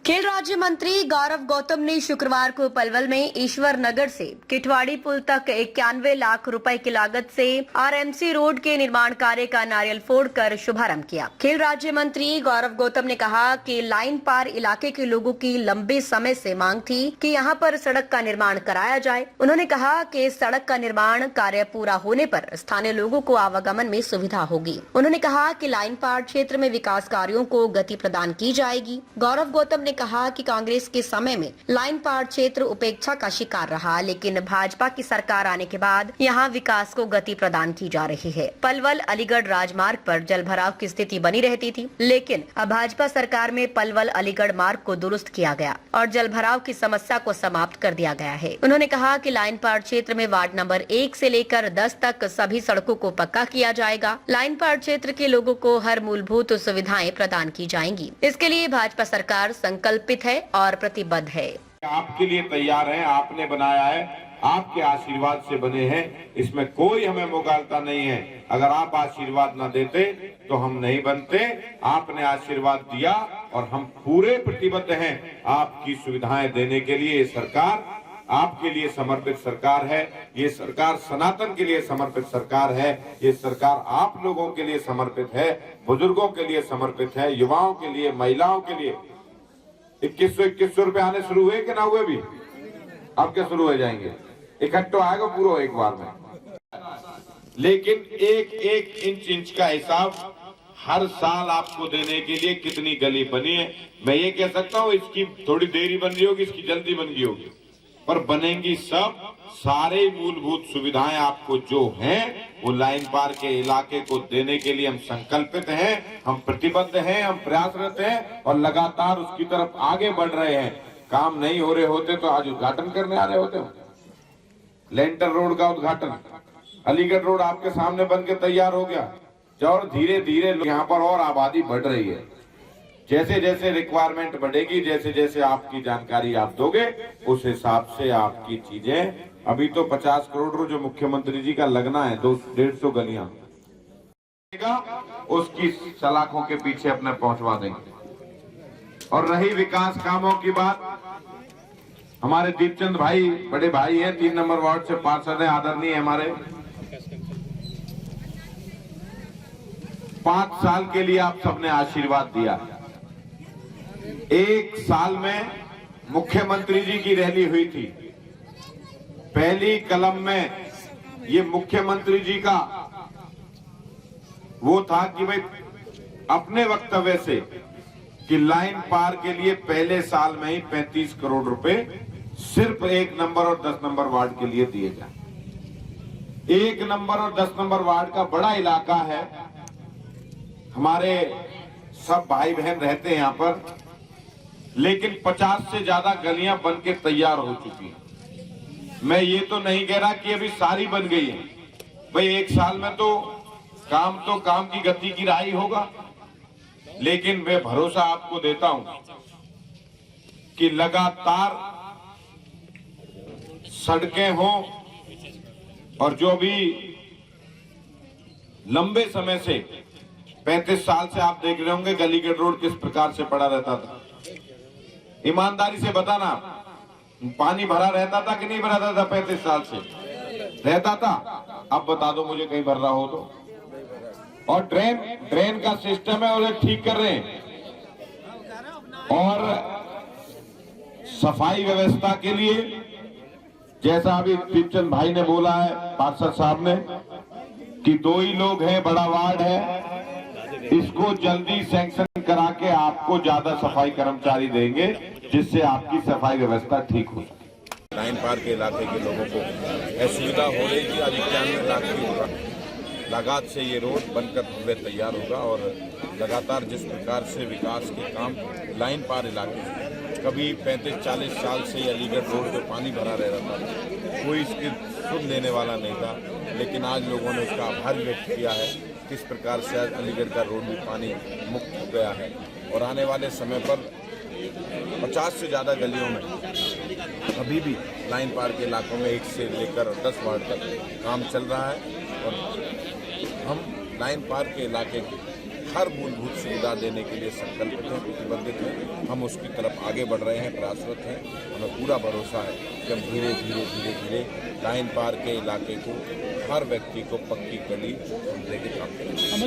खेल राज्य मंत्री गौरव गौतम ने शुक्रवार को पलवल में ईश्वर नगर से किटवाड़ी पुल तक 91 लाख रुपए की लागत से आरएमसी रोड के निर्माण कार्य का नारियल फोड़कर शुभारंभ किया। खेल राज्य मंत्री गौरव गौतम ने कहा कि लाइन पार इलाके के लोगों की लंबे समय से मांग थी कि यहां पर सड़क का निर्माण कराया जाए। उन्होंने कहा कि इस सड़क का निर्माण कार्य पूरा होने पर स्थानीय लोगों को आवागमन में सुविधा होगी। उन्होंने कहा कि लाइन पार क्षेत्र में विकास कार्यों को गति प्रदान की जाएगी। गौरव गौतम ने कहा कि कांग्रेस के समय में लाइन पार क्षेत्र उपेक्षा का शिकार रहा, लेकिन भाजपा की सरकार आने के बाद यहां विकास को गति प्रदान की जा रही है। पलवल अलीगढ़ राजमार्ग पर जलभराव की स्थिति बनी रहती थी, लेकिन अब भाजपा सरकार में पलवल अलीगढ़ मार्ग को दुरुस्त किया गया और जलभराव की समस्या को समाप्त कर दिया गया है। उन्होंने कहा कि लाइन पार क्षेत्र में वार्ड नंबर 1 से लेकर 10 तक सभी सड़कों को पक्का किया जाएगा। लाइन पार क्षेत्र के लोगों को हर मूलभूत सुविधाएं प्रदान की जाएंगी। इसके लिए भाजपा सरकार संकल्पित है और प्रतिबद्ध है। आपके लिए तैयार है, आपने बनाया है, आपके आशीर्वाद से बने हैं, इसमें कोई हमें मुगालता नहीं है। अगर आप आशीर्वाद न देते तो हम नहीं बनते। आपने आशीर्वाद दिया और हम पूरे प्रतिबद्ध हैं आपकी सुविधाएं देने के लिए। सरकार आपके लिए समर्पित सरकार है, ये सरकार सनातन के लिए समर्पित सरकार है, ये सरकार आप लोगों के लिए समर्पित है, बुजुर्गों के लिए समर्पित है, युवाओं के लिए, महिलाओं के लिए। 2100 रुपए आने शुरू हुए कि ना हुए भी? अब क्या शुरू हो जाएंगे? इकट्ठा आएगा पूरा एक बार में। लेकिन एक इंच का हिसाब हर साल आपको देने के लिए कितनी गली बनी है। मैं ये कह सकता हूँ इसकी थोड़ी देरी बन रही होगी, इसकी जल्दी बन गई होगी, पर बनेंगी सब। सारे मूलभूत सुविधाएं आपको जो हैं वो लाइन पार के इलाके को देने के लिए हम संकल्पित हैं, हम प्रतिबद्ध हैं, हम प्रयासरत हैं और लगातार उसकी तरफ आगे बढ़ रहे हैं। काम नहीं हो रहे होते तो आज उद्घाटन करने आ रहे होते। लेंटर रोड का उद्घाटन, अलीगढ़ रोड आपके सामने बन के तैयार हो गया। और धीरे धीरे यहाँ पर और आबादी बढ़ रही है। जैसे जैसे रिक्वायरमेंट बढ़ेगी, जैसे जैसे आपकी जानकारी आप दोगे, उस हिसाब से आपकी चीजें। अभी तो 50 करोड़ जो मुख्यमंत्री जी का लगना है, 200-150 गलियां उसकी सलाखों के पीछे अपने पहुंचवा देंगे। और रही विकास कामों की बात, हमारे दीपचंद भाई बड़े भाई हैं, 3 नंबर वार्ड से पार्षद हैं, आदरणीय हमारे। 5 साल के लिए आप सबने आशीर्वाद दिया। 1 साल में मुख्यमंत्री जी की रैली हुई थी। पहली कलम में ये मुख्यमंत्री जी का वो था कि भाई अपने वक्तव्य से कि लाइन पार के लिए पहले साल में ही 35 करोड़ रुपए सिर्फ 1 नंबर और 10 नंबर वार्ड के लिए दिए जाए। 1 नंबर और 10 नंबर वार्ड का बड़ा इलाका है, हमारे सब भाई बहन रहते हैं यहाँ पर, लेकिन 50 से ज्यादा गलियां बन के तैयार हो चुकी हैं। मैं ये तो नहीं कह रहा कि अभी सारी बन गई है भाई, 1 साल में तो काम की गति की राही होगा, लेकिन मैं भरोसा आपको देता हूं कि लगातार सड़कें हों और जो भी लंबे समय से 35 साल से आप देख रहे होंगे गलीगढ़ रोड किस प्रकार से पड़ा रहता था। ईमानदारी से बताना, पानी भरा रहता था कि नहीं भरा रहता? 35 साल से रहता था। अब बता दो मुझे कहीं भर रहा हो तो। और ड्रेन का सिस्टम है, उसे ठीक कर रहे हैं। और सफाई व्यवस्था के लिए जैसा अभी दीपचंद भाई ने बोला है, पार्षद साहब ने, कि 2 ही लोग हैं, बड़ा वार्ड है, इसको जल्दी सैंक्शन करा के आपको ज्यादा सफाई कर्मचारी देंगे, जिससे आपकी सफाई व्यवस्था ठीक हो सके। लाइन पार के इलाके के लोगों को असुविधा हो रही थी। आज 91 लाख की लागत से ये रोड बनकर पूरे तैयार होगा और लगातार जिस प्रकार से विकास के काम लाइन पार इलाके में, कभी 35-40 साल से अलीगढ़ रोड पे पानी भरा रह रहा था, कोई इसकी सुध लेने वाला नहीं था, लेकिन आज लोगों ने उसका आभार व्यक्त किया है। किस प्रकार से आज अलीगढ़ का रोड भी पानी मुक्त हो गया है और आने वाले समय पर 50 से ज़्यादा गलियों में अभी भी लाइन पार के इलाकों में 1 से लेकर 10 वार्ड तक काम चल रहा है और हम लाइन पार के इलाके हर मूलभूत सुविधा देने के लिए संकल्पित हैं, प्रतिबद्ध हैं। हम उसकी तरफ आगे बढ़ रहे हैं, प्रयासरत हैं। हमें पूरा भरोसा है कि हम धीरे धीरे लाइन पार के इलाके को, हर व्यक्ति को पक्की गली देके काम करेंगे।